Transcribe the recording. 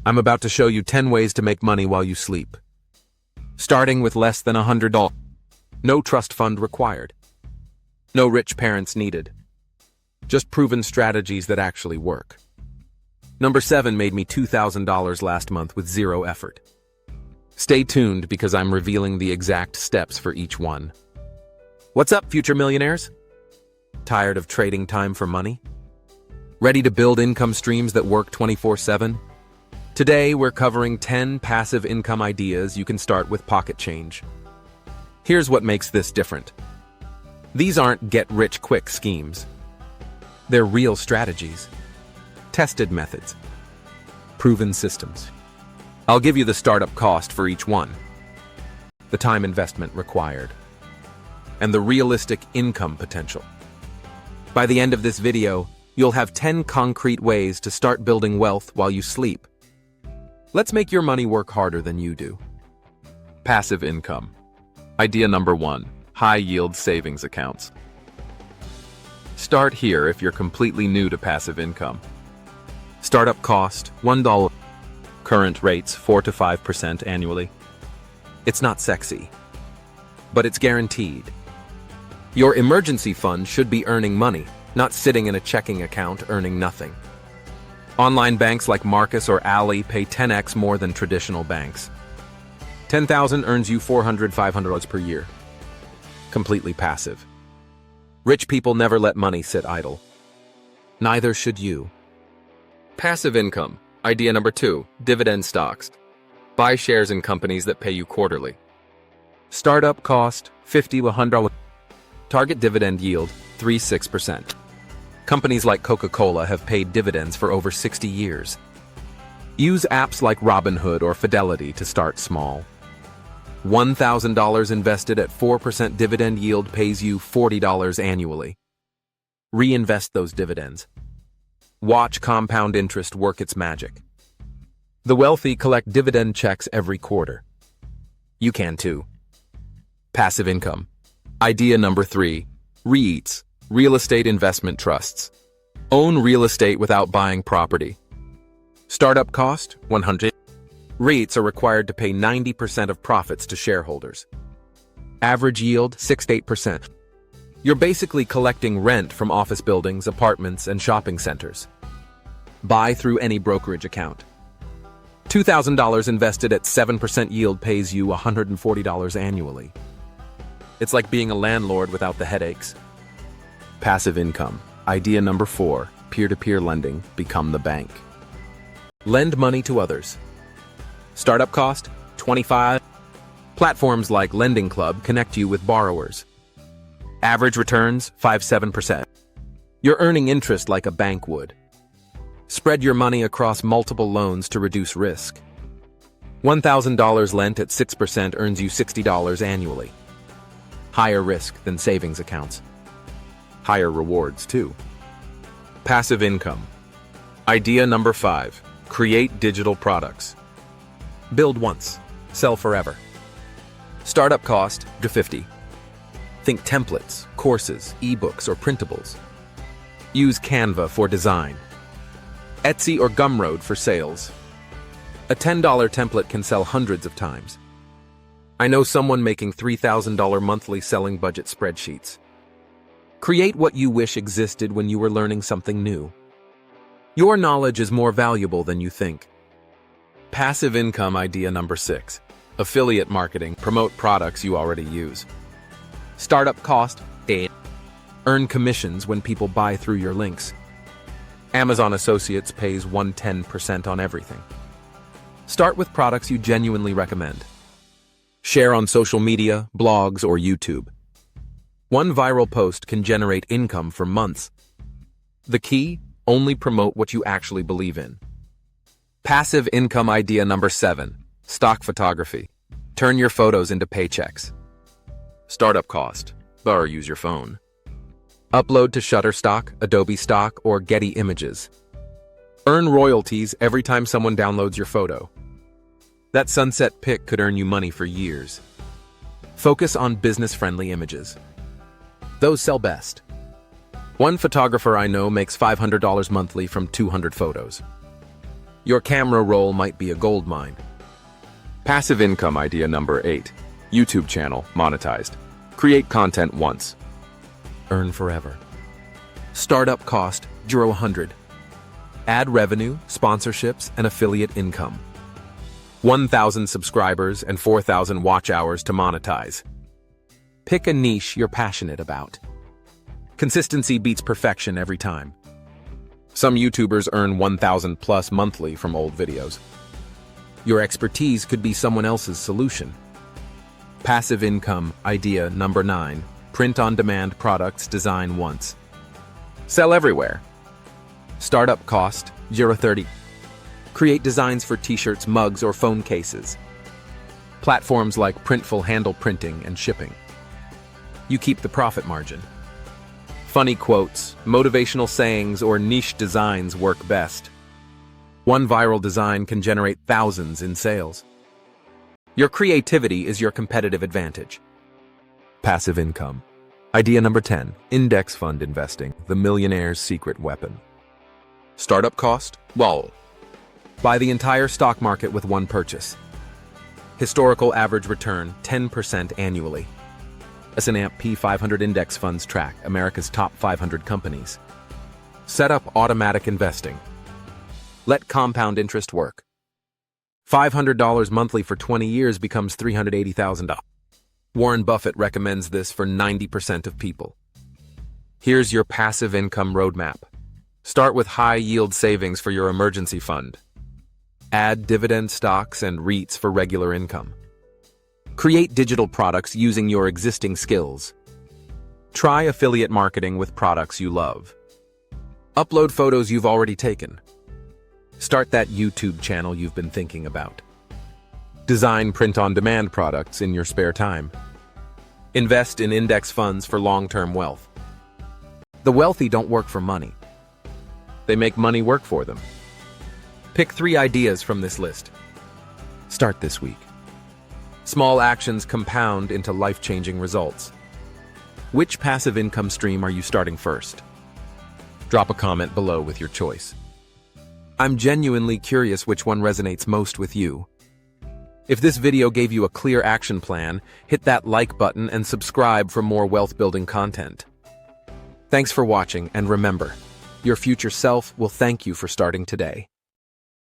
I'm about to show you 10 ways to make money while you sleep. Starting with less than $100. No trust fund required. No rich parents needed. Just proven strategies that actually work. Number 7 made me $2,000 last month with zero effort. Stay tuned because I'm revealing the exact steps for each one. What's up, future millionaires? Tired of trading time for money? Ready to build income streams that work 24/7? Today, we're covering 10 passive income ideas you can start with pocket change. Here's what makes this different. These aren't get-rich-quick schemes. They're real strategies, tested methods, proven systems. I'll give you the startup cost for each one, the time investment required, and the realistic income potential. By the end of this video, you'll have 10 concrete ways to start building wealth while you sleep. Let's make your money work harder than you do. Passive income. Idea number 1, high-yield savings accounts. Start here if you're completely new to passive income. Startup cost, $1. Current rates, 4 to 5% annually. It's not sexy, but it's guaranteed. Your emergency fund should be earning money, not sitting in a checking account earning nothing. Online banks like Marcus or Ally pay 10x more than traditional banks. $10,000 earns you $400, $500 per year. Completely passive. Rich people never let money sit idle. Neither should you. Passive income. Idea number 2, dividend stocks. Buy shares in companies that pay you quarterly. Startup cost, $50 to $100. Target dividend yield, 3-6%. Companies like Coca-Cola have paid dividends for over 60 years. Use apps like Robinhood or Fidelity to start small. $1,000 invested at 4% dividend yield pays you $40 annually. Reinvest those dividends. Watch compound interest work its magic. The wealthy collect dividend checks every quarter. You can too. Passive income. Idea number 3, REITs. Real estate investment trusts. Own real estate without buying property. Startup cost, $100. REITs are required to pay 90% of profits to shareholders. Average yield, 6 to 8%. You're basically collecting rent from office buildings, apartments, and shopping centers. Buy through any brokerage account. $2,000 invested at 7% yield pays you $140 annually. It's like being a landlord without the headaches. Passive income. Idea number 4, peer-to-peer lending. Become the bank. Lend money to others. Startup cost, $25. Platforms like Lending Club connect you with borrowers. Average returns, 5-7%. You're earning interest like a bank would. Spread your money across multiple loans to reduce risk. $1,000 lent at 6% earns you $60 annually. Higher risk than savings accounts. Higher rewards, too. Passive income. Idea number 5, create digital products. Build once, sell forever. Startup cost, $50. Think templates, courses, ebooks, or printables. Use Canva for design. Etsy or Gumroad for sales. A $10 template can sell hundreds of times. I know someone making $3,000 monthly selling budget spreadsheets. Create what you wish existed when you were learning something new. Your knowledge is more valuable than you think. Passive income. Idea number 6, affiliate marketing. Promote products you already use. Startup cost, $8. Earn commissions when people buy through your links. Amazon Associates pays 110% on everything. Start with products you genuinely recommend. Share on social media, blogs, or YouTube. One viral post can generate income for months. The key? Only promote what you actually believe in. Passive income. Idea number 7, stock photography. Turn your photos into paychecks. Startup cost, or use your phone. Upload to Shutterstock, Adobe Stock, or Getty Images. Earn royalties every time someone downloads your photo. That sunset pic could earn you money for years. Focus on business-friendly images. Those sell best. One photographer I know makes $500 monthly from 200 photos. Your camera roll might be a gold mine. Passive income idea number 8. YouTube channel monetized. Create content once. Earn forever. Startup cost 0-100. Ad revenue, sponsorships, and affiliate income. 1,000 subscribers and 4,000 watch hours to monetize. Pick a niche you're passionate about. Consistency beats perfection every time. Some YouTubers earn 1,000 plus monthly from old videos. Your expertise could be someone else's solution. Passive income idea number 9. Print-on-demand products design once. Sell everywhere. Startup cost 0-30. Create designs for t-shirts, mugs, or phone cases. Platforms like Printful handle printing and shipping. You keep the profit margin. Funny quotes, motivational sayings, or niche designs work best. One viral design can generate thousands in sales. Your creativity is your competitive advantage. Passive income. Idea number 10. Index fund investing, the millionaire's secret weapon. Startup cost? Well, buy the entire stock market with one purchase. Historical average return, 10% annually. S&P 500 index funds track America's top 500 companies. Set up automatic investing. Let compound interest work. $500 monthly for 20 years becomes $380,000. Warren Buffett recommends this for 90% of people. Here's your passive income roadmap. Start with high-yield savings for your emergency fund. Add dividend stocks and REITs for regular income. Create digital products using your existing skills. Try affiliate marketing with products you love. Upload photos you've already taken. Start that YouTube channel you've been thinking about. Design print-on-demand products in your spare time. Invest in index funds for long-term wealth. The wealthy don't work for money. They make money work for them. Pick 3 ideas from this list. Start this week. Small actions compound into life-changing results. Which passive income stream are you starting first? Drop a comment below with your choice. I'm genuinely curious which one resonates most with you. If this video gave you a clear action plan, hit that like button and subscribe for more wealth-building content. Thanks for watching, and remember, your future self will thank you for starting today.